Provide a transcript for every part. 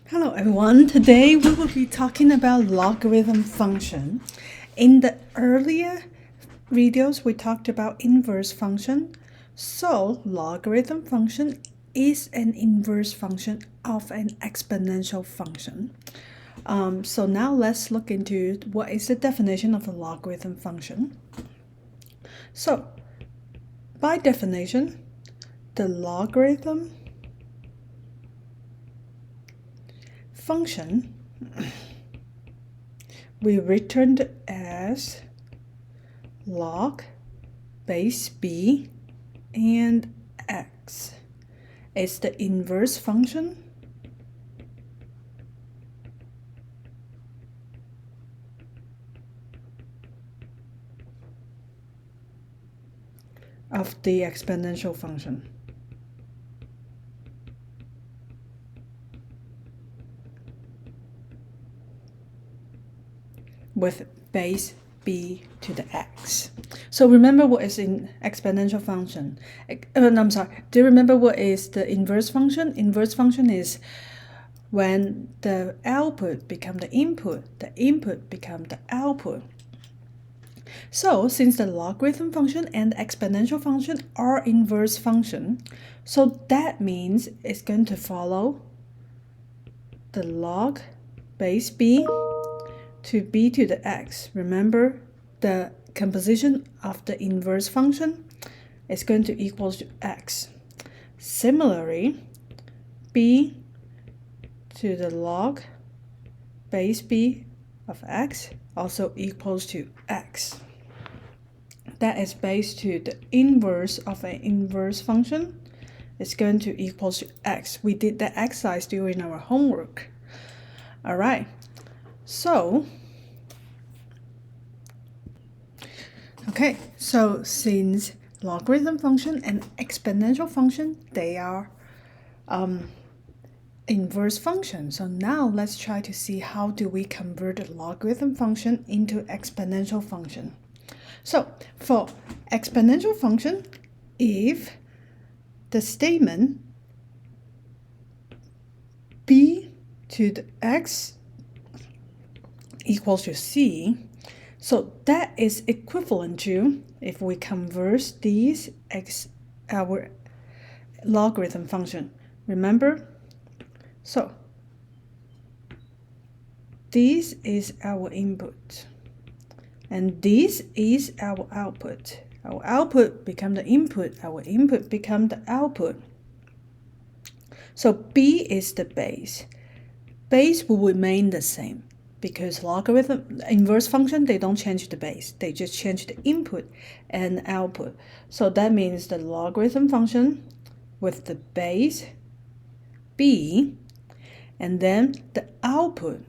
Hello everyone, today we will be talking about logarithm function. In the earlier videos we talked about inverse function. So logarithm function is an inverse function of an exponential function. So now let's look into what is the definition of a logarithm function. So by definition, the logarithm function we returned as log base b and x. It's the inverse function of the exponential function. With base b to the x. So remember what is in exponential function. I'm sorry, do you remember what is the inverse function? Inverse function is when the output become the input become the output. So since the logarithm function and the exponential function are inverse function, so that means it's going to follow the log base b to b to the x. Remember, the composition of the inverse function is going to equal to x. Similarly, b to the log base b of x also equals to x. That is base to the inverse of an inverse function is going to equal to x. We did that exercise during our homework. All right. So since logarithm function and exponential function, they are inverse function. So now let's try to see how do we convert a logarithm function into exponential function. So for exponential function, if the statement b to the x equals to c, so that is equivalent to, if we convert these our logarithm function. Remember? So this is our input and this is our output. Our output become the input, our input become the output. So b is the base. Base will remain the same because logarithm inverse function, they don't change the base, they just change the input and output. So that means the logarithm function with the base b, and then the output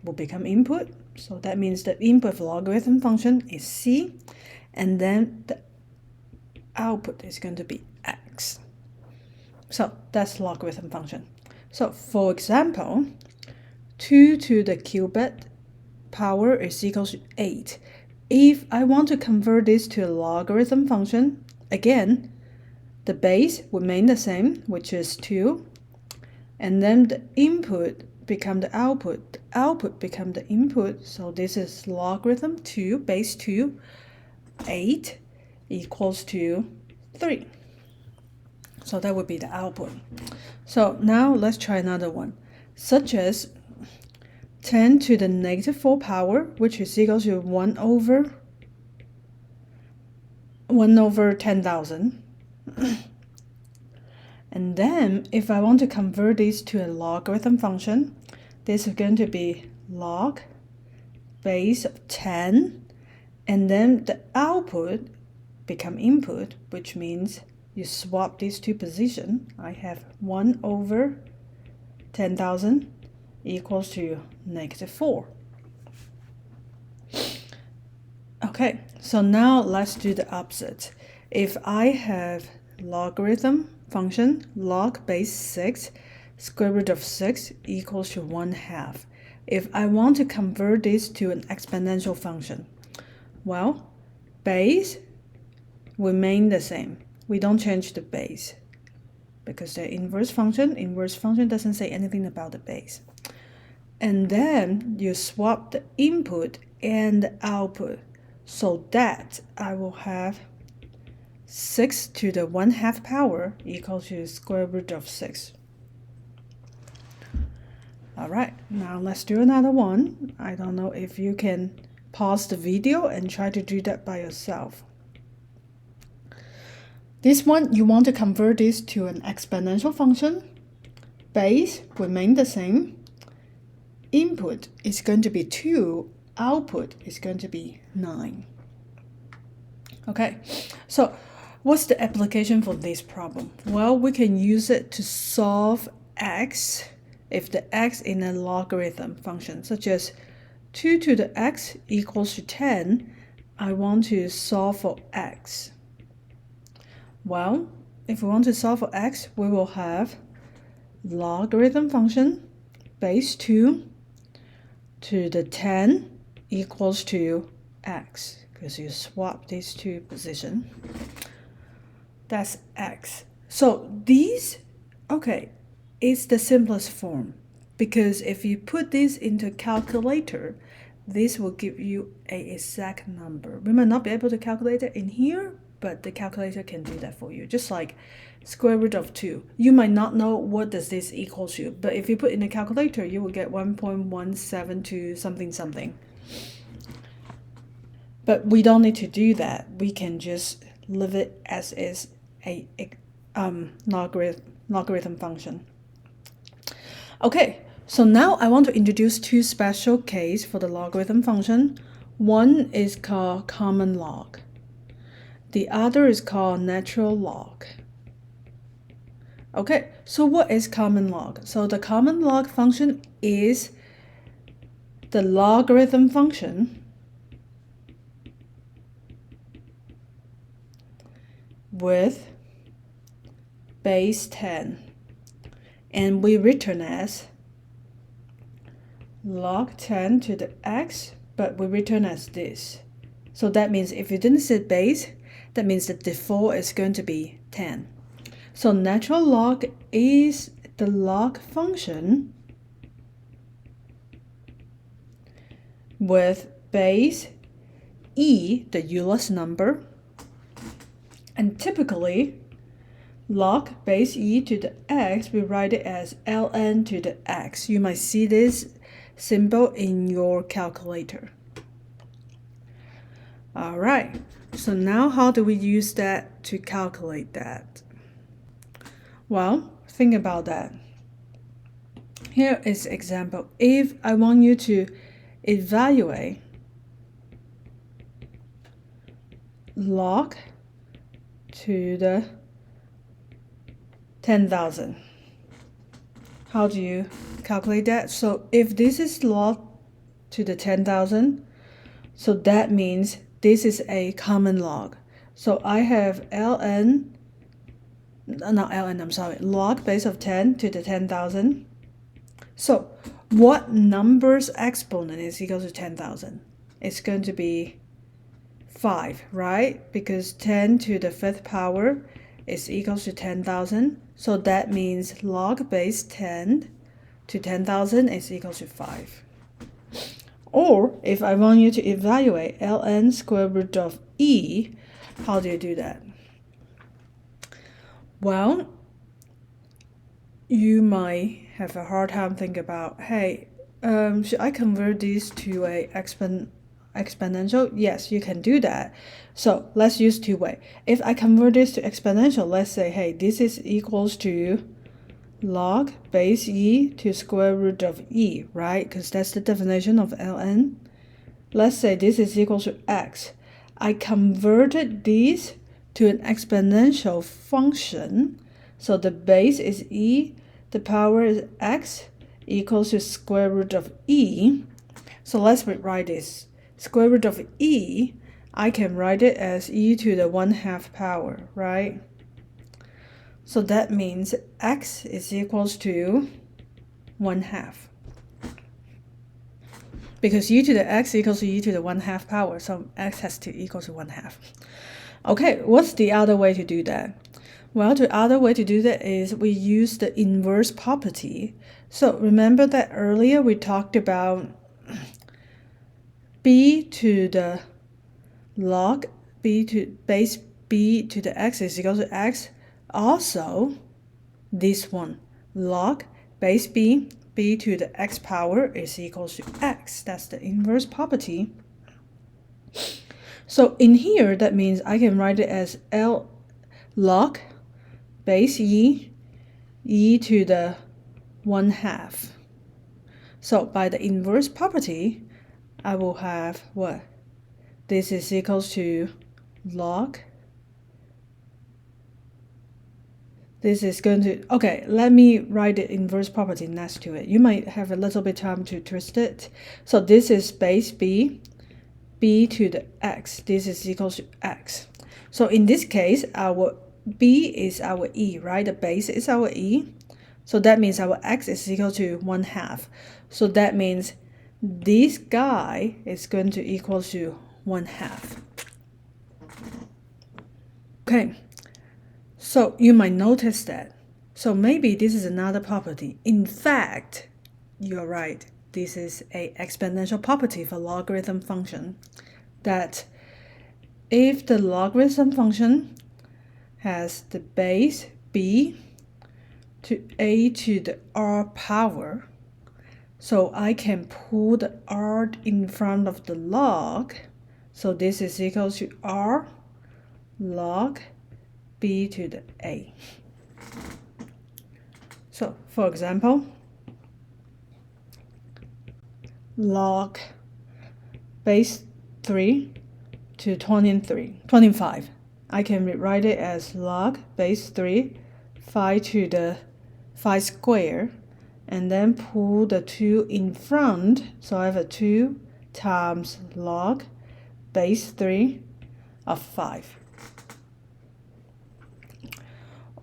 will become input. So that means the input of logarithm function is c, and then the output is going to be x. So that's logarithm function. So for example, 2 to the cubed power is equal to 8. If I want to convert this to a logarithm function, again, the base remain the same, which is 2, and then the input become the output become the input. So this is logarithm 2, base 2, 8 equals to 3. So that would be the output. So now let's try another one, such as 10 to the negative 4 power, which is equal to 1 over 10,000. And then if I want to convert this to a logarithm function, this is going to be log base of 10, and then the output become input, which means you swap these two positions. I have 1 over 10,000 equals to negative 4. Okay, so now let's do the opposite. If I have logarithm function log base 6, square root of 6 equals to 1/2. If I want to convert this to an exponential function, well, base remain the same. We don't change the base. because they're inverse function. Inverse function doesn't say anything about the base. And then you swap the input and the output so that I will have 6 to the 1/2 power equal to square root of 6. All right, now let's do another one. I don't know if you can pause the video and try to do that by yourself. This one, you want to convert this to an exponential function. Base remain the same. Input is going to be 2. Output is going to be 9. Okay, so what's the application for this problem? Well, we can use it to solve x if the x in a logarithm function, such as 2 to the x equals to 10. I want to solve for x. Well, if we want to solve for x, we will have logarithm function base 2 to the 10 equals to x, because you swap these two positions. That's x. So these, okay, it's the simplest form, because if you put this into a calculator, this will give you an exact number. We might not be able to calculate it in here, but the calculator can do that for you. Just like square root of 2. You might not know what does this equal to, but if you put in a calculator, you will get 1.172 something something. But we don't need to do that. We can just leave it as is a logarithm function. Okay, so now I want to introduce two special cases for the logarithm function. One is called common log. The other is called natural log. Okay, so what is common log? So the common log function is the logarithm function with base 10. And we return as log 10 to the x, but we return as this. So that means if you didn't set base, that means the default is going to be 10. So natural log is the log function with base e, the Euler's number, and typically log base e to the x, we write it as ln to the x. You might see this symbol in your calculator. All right, so now how do we use that to calculate that? Well, think about that. Here is example. If I want you to evaluate log to the 10,000, how do you calculate that? So if this is log to the 10,000, so that means this is a common log. So I have log base of 10 to the 10,000. So what number's exponent is equal to 10,000? It's going to be 5, right? Because 10 to the 5th power is equal to 10,000. So that means log base 10 to 10,000 is equal to 5. Or if I want you to evaluate ln square root of e, how do you do that? Well, you might have a hard time thinking about, hey, should I convert this to a exponential? Yes, you can do that. So let's use two ways. If I convert this to exponential, let's say, hey, this is equals to log base e to square root of e, right? Because that's the definition of ln. Let's say this is equal to x. I converted this to an exponential function. So the base is e, the power is x, equals to square root of e. So let's rewrite this. Square root of e, I can write it as e to the 1/2 power, right? So that means x is equals to 1/2. Because e to the x equals to e to the 1/2 power, so x has to equal to 1/2. Okay, what's the other way to do that? Well, the other way to do that is we use the inverse property. So remember that earlier we talked about b to the log b to base b to the x is equal to x. Also, this one, log base b to the x power is equal to x. That's the inverse property. So in here, that means I can write it as L log base e to the 1/2. So by the inverse property, I will have what? This is equal to log. This is going to, okay, let me write the inverse property next to it. You might have a little bit time to twist it. So this is base b to the x. This is equal to x. So in this case, our b is our e, right? The base is our e. So that means our x is equal to 1/2. So that means this guy is going to equal to 1/2. Okay, so you might notice that. So maybe this is another property. In fact, you're right. This is an exponential property for logarithm function, that if the logarithm function has the base b to a to the r power, so I can pull the r in front of the log. So this is equal to r log b to the a. So for example, log base 3 to 25. I can rewrite it as log base 3 phi to the phi square, and then pull the 2 in front. So I have a 2 times log base 3 of 5.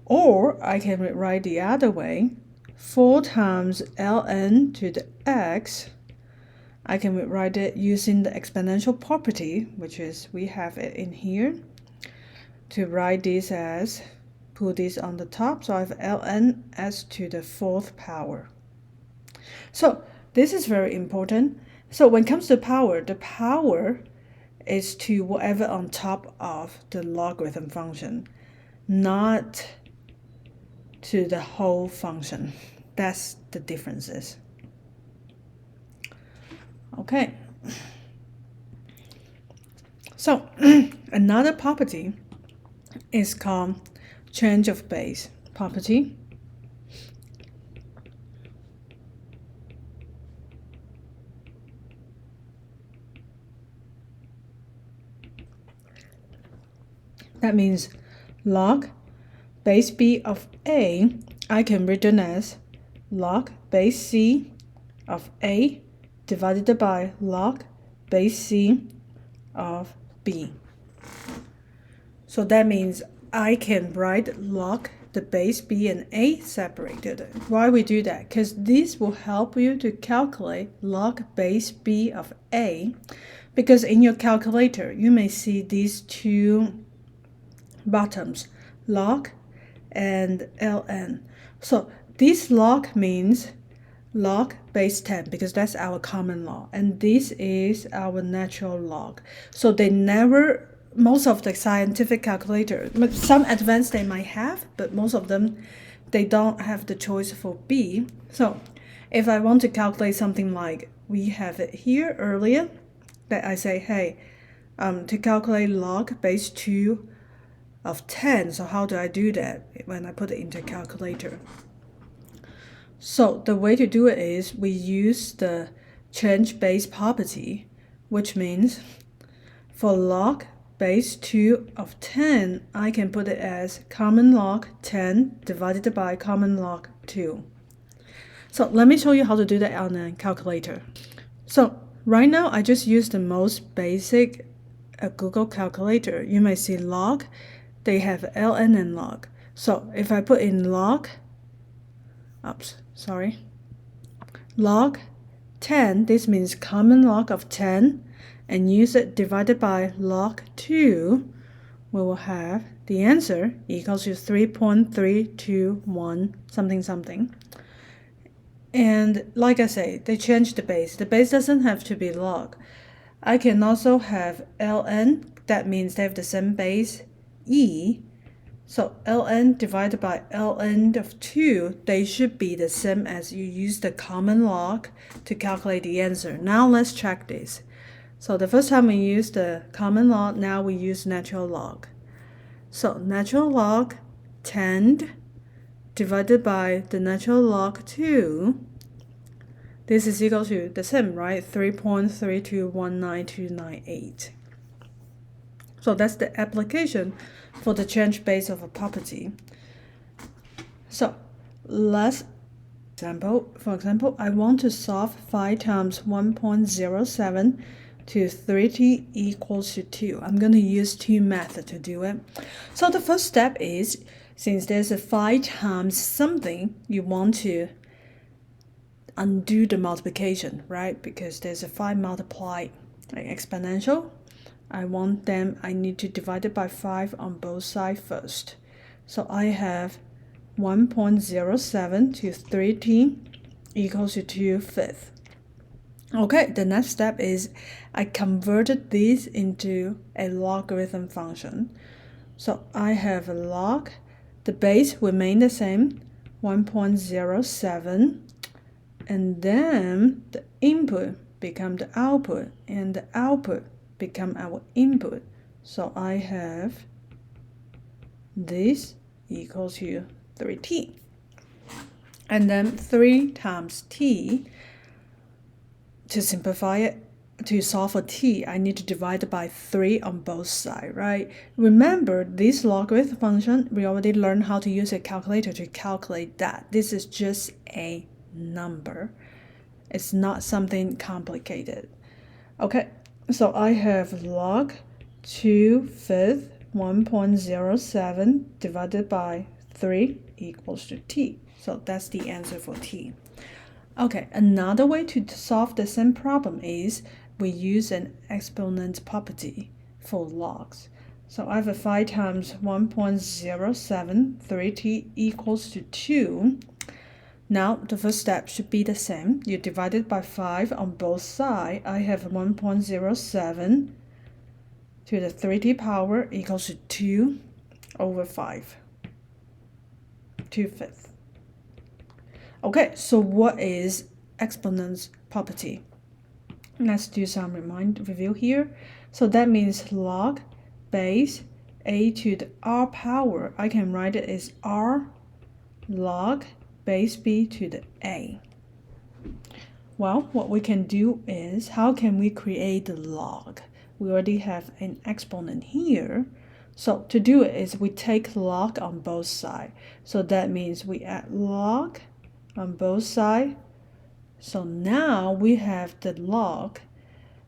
Or I can rewrite the other way, 4 times ln to the x. I can rewrite it using the exponential property, which is we have it in here, to write this as, put this on the top, so I have ln s to the 4th power. So this is very important. So when it comes to power, the power is to whatever on top of the logarithm function, not to the whole function. That's the differences. Okay. So another property is called change of base property. That means log base b of a, I can written as log base c of a divided by log base c of b. So that means I can write log the base b and a separated. Why we do that? Because this will help you to calculate log base b of a, because in your calculator you may see these two bottoms, log and ln. So this log means log base 10, because that's our common law, and this is our natural log. So they never, most of the scientific calculator, some advanced they might have, but most of them, they don't have the choice for b. So if I want to calculate something like we have it here earlier, that I say, hey, to calculate log base 2 of 10, so how do I do that when I put it into a calculator? So the way to do it is we use the change base property, which means for log base 2 of 10, I can put it as common log 10 divided by common log 2. So let me show you how to do that on a calculator. So right now I just use the most basic Google calculator. You may see log, they have ln and log. So if I put in log log 10, this means common log of 10, and use it divided by log 2, we will have the answer equals to 3.321 something something. And like I say, they changed the base. The base doesn't have to be log. I can also have ln, that means they have the same base, e. So ln divided by ln of 2, they should be the same as you use the common log to calculate the answer. Now let's check this. So the first time we used the common log, now we use natural log. So natural log 10 divided by the natural log 2, this is equal to the same, right? 3.3219298. So that's the application for the change base of a property. So let's for example, I want to solve 5 times 1.07 to 3t equals to 2. I'm going to use two methods to do it. So the first step is, since there's a 5 times something, you want to undo the multiplication, right? Because there's a 5 multiplied like exponential. I need to divide it by 5 on both sides first. So I have 1.07 to 3t equals to 2/5. Okay, the next step is I converted this into a logarithm function. So I have a log, the base remain the same, 1.07, and then the input become the output, and the output become our input. So I have this equals to 3t. And then 3 times t, to simplify it, to solve for t, I need to divide it by 3 on both sides, right? Remember, this logarithm function, we already learned how to use a calculator to calculate that. This is just a number. It's not something complicated. Okay, so I have log 2/5 1.07 divided by 3 equals to t. So that's the answer for t. Okay, another way to solve the same problem is we use an exponent property for logs. So I have a 5 times 1.07, 3t equals to 2. Now the first step should be the same. You divide it by 5 on both sides. I have 1.07 to the 3t power equals to 2 over 5, 2/5. Okay, so what is exponent's property? Let's do some review here. So that means log base a to the r power. I can write it as r log base b to the a. Well, what we can do is, how can we create the log? We already have an exponent here. So to do it is we take log on both sides. So that means we add log on both sides. So now we have the log.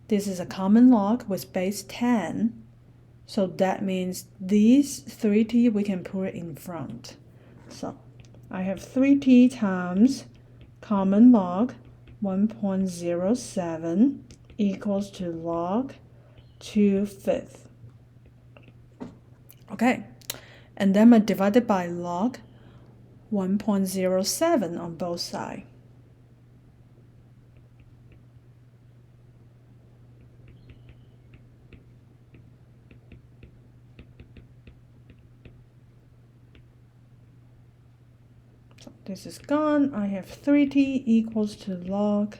This is a common log with base 10. So that means these 3t we can put it in front. So I have 3t times common log 1.07 equals to log 2/5. Okay, and then I divide it by log 1.07 on both sides. So this is gone. I have 3t equals to log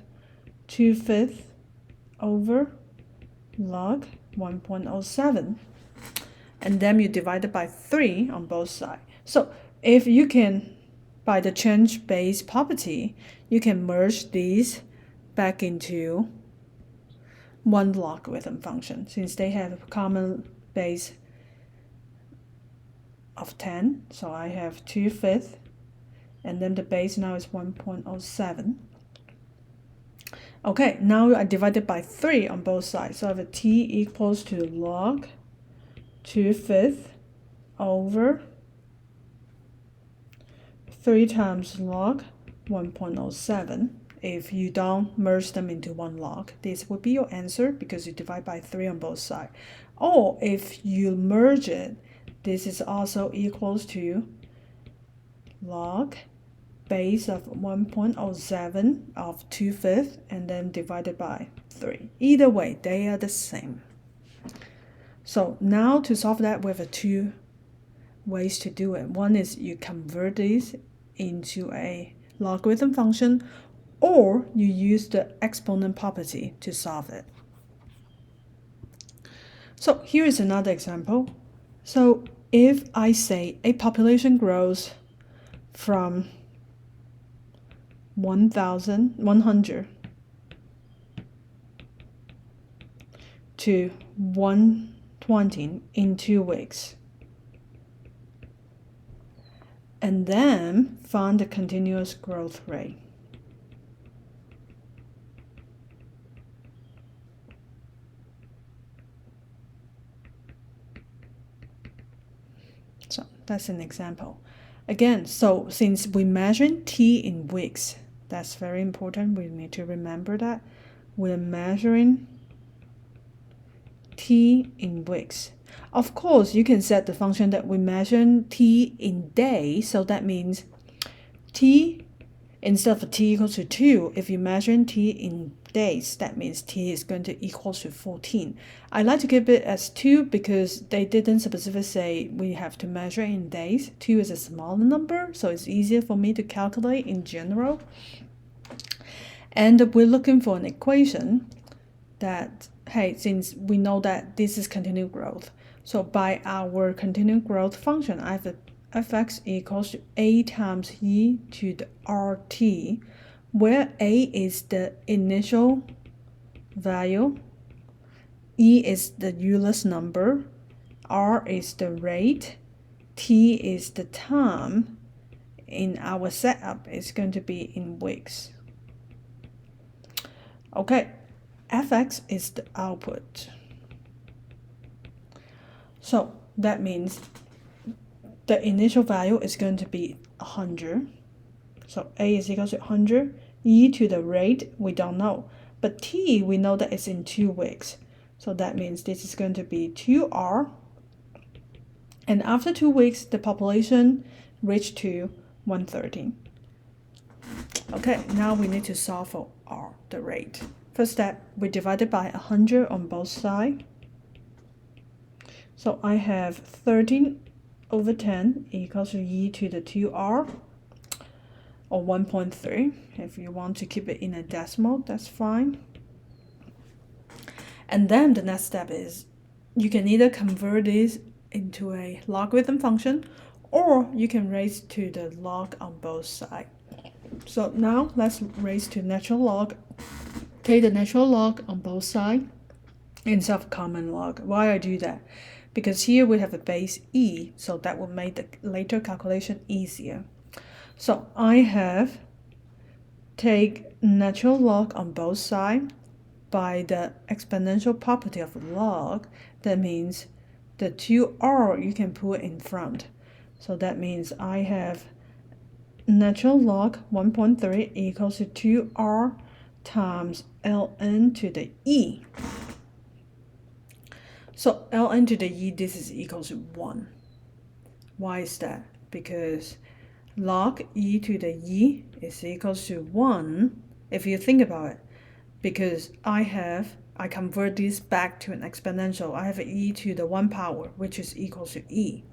2/5 over log 1.07. And then you divide it by 3 on both sides. So if you can, by the change base property, you can merge these back into one logarithm function, since they have a common base of 10. So I have 2/5, and then the base now is 1.07. Okay, now I divide it by 3 on both sides. So I have a t equals to log 2/5 over 3 times log 1.07 if you don't merge them into one log. This would be your answer because you divide by 3 on both sides. Or if you merge it, this is also equals to log base of 1.07 of 2/5 and then divided by 3. Either way, they are the same. So now to solve that, we have two ways to do it. One is you convert this into a logarithm function, or you use the exponent property to solve it. So here is another example. So if I say a population grows from 100 to 120 in 2 weeks, and then find the continuous growth rate. So that's an example. Again, so since we measure t in weeks, that's very important. We need to remember that we're measuring t in weeks. Of course, you can set the function that we measure t in days. So that means t, instead of t equals to 2, if you measure t in days, that means t is going to equal to 14. I like to keep it as 2 because they didn't specifically say we have to measure in days. 2 is a smaller number, so it's easier for me to calculate in general. And we're looking for an equation that, hey, since we know that this is continued growth, so by our continued growth function, I have fx equals to a times e to the rt, where a is the initial value, e is the Euler's number, r is the rate, t is the time. In our setup, it's going to be in weeks. Okay, fx is the output. So that means the initial value is going to be 100. So a is equal to 100. E to the rate, we don't know. But t, we know that it's in 2 weeks. So that means this is going to be 2r. And after 2 weeks, the population reached to 130. Okay, now we need to solve for r, the rate. First step, we divided by 100 on both sides. So I have 13/10 equals to e to the 2r, or 1.3. If you want to keep it in a decimal, that's fine. And then the next step is you can either convert this into a logarithm function, or you can raise to the log on both sides. So now let's raise to natural log. Take the natural log on both sides instead of common log. Why I do that? Because here we have a base e, so that will make the later calculation easier. So I have take natural log on both sides by the exponential property of log. That means the 2r you can put in front. So that means I have natural log 1.3 equals to 2r times ln to the e. So ln to the e, this is equal to 1. Why is that? Because log e to the e is equals to 1, if you think about it, because I convert this back to an exponential. I have e to the 1 power, which is equals to e.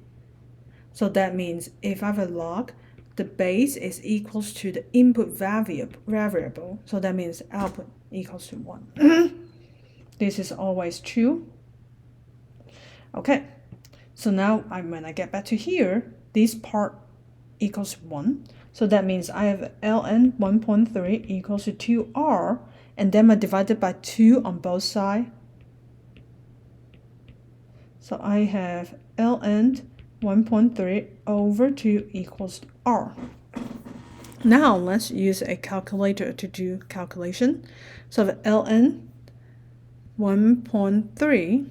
So that means if I have a log, the base is equals to the input variable. So that means output equals to 1. This is always true. Okay, so now when I get back to here, this part equals 1. So that means I have ln 1.3 equals to 2r, and then I divided by 2 on both sides. So I have ln 1.3 over 2 equals r. Now let's use a calculator to do calculation. So the ln 1.3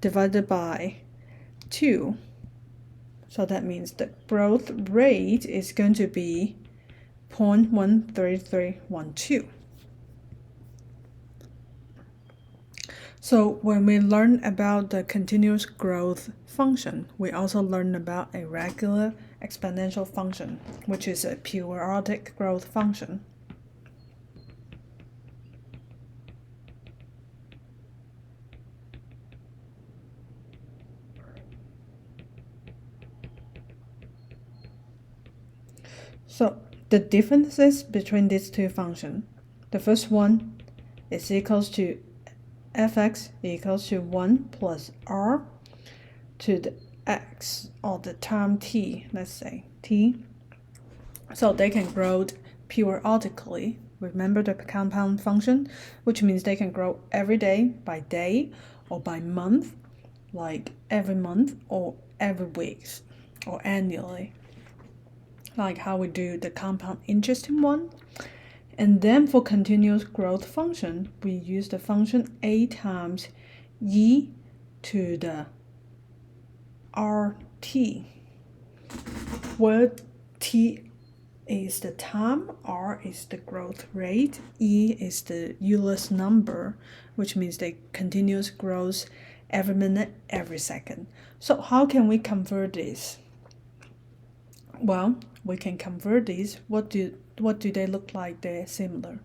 divided by 2. So that means the growth rate is going to be 0.13312. So when we learn about the continuous growth function, we also learn about a regular exponential function, which is a periodic growth function. So the differences between these two functions, the first one is equals to fx equals to 1 plus r to the x, or the time t, let's say t. So they can grow periodically. Remember the compound function, which means they can grow every day, or by month, like every month or every week or annually, like how we do the compound interest in one. And then for continuous growth function, we use the function a times e to the rt, where t is the time, r is the growth rate, e is the Euler's number, which means they continuous growth every minute, every second. So how can we convert this? Well, we can convert these. What do they look like? They're similar.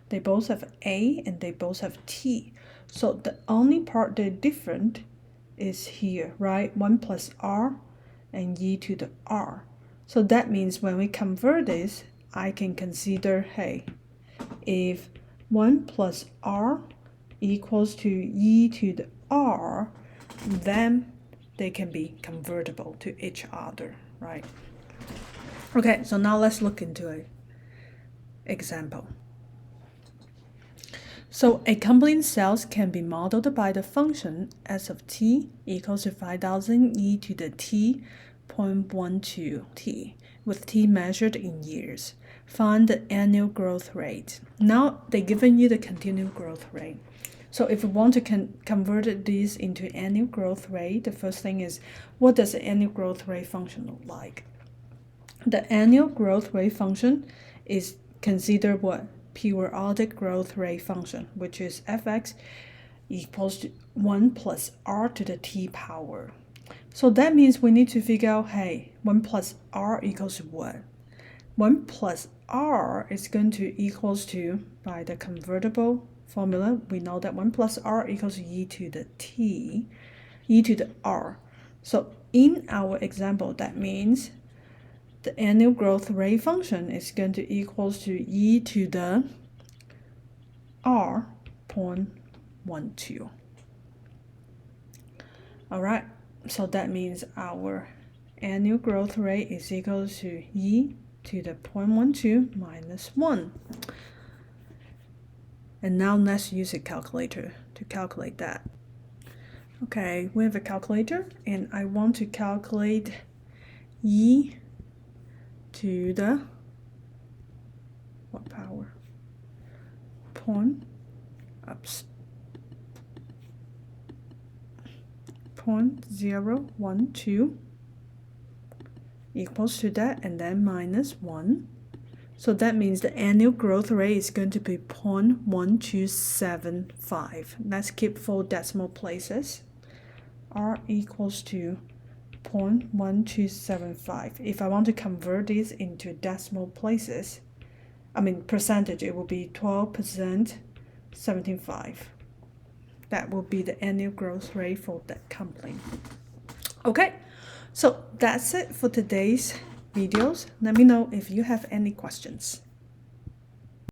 They both have a and they both have t. So the only part they're different is here, right? 1 plus r and e to the r. So that means when we convert this, I can consider, hey, if 1 plus r equals to e to the r, then they can be convertible to each other, right? Okay, so now let's look into an example. So a company's sales can be modeled by the function s of t equals to 5,000 e to the t 0.12 t, with t measured in years. Find the annual growth rate. Now they've given you the continuous growth rate. So if we want to convert this into annual growth rate, the first thing is, what does the annual growth rate function look like? The annual growth rate function is considered what? Periodic growth rate function, which is fx equals to 1 plus r to the t power. So that means we need to figure out, hey, 1 plus r equals to what? 1 plus r is going to equals to, by the convertible formula, we know that 1 plus r equals to e to the t, e to the r. So in our example, that means the annual growth rate function is going to equals to e to the r 0.12. All right, so that means our annual growth rate is equal to e to the 0.12 minus 1. And now let's use a calculator to calculate that. Okay, we have a calculator, and I want to calculate e to the what power? 0.012 equals to that, and then minus 1. So that means the annual growth rate is going to be 0.1275. Let's keep 4 decimal places. R equals to 0.1275. If I want to convert this into decimal places, percentage, it will be 12.75. That will be the annual growth rate for that company. Okay, so that's it for today's videos. Let me know if you have any questions.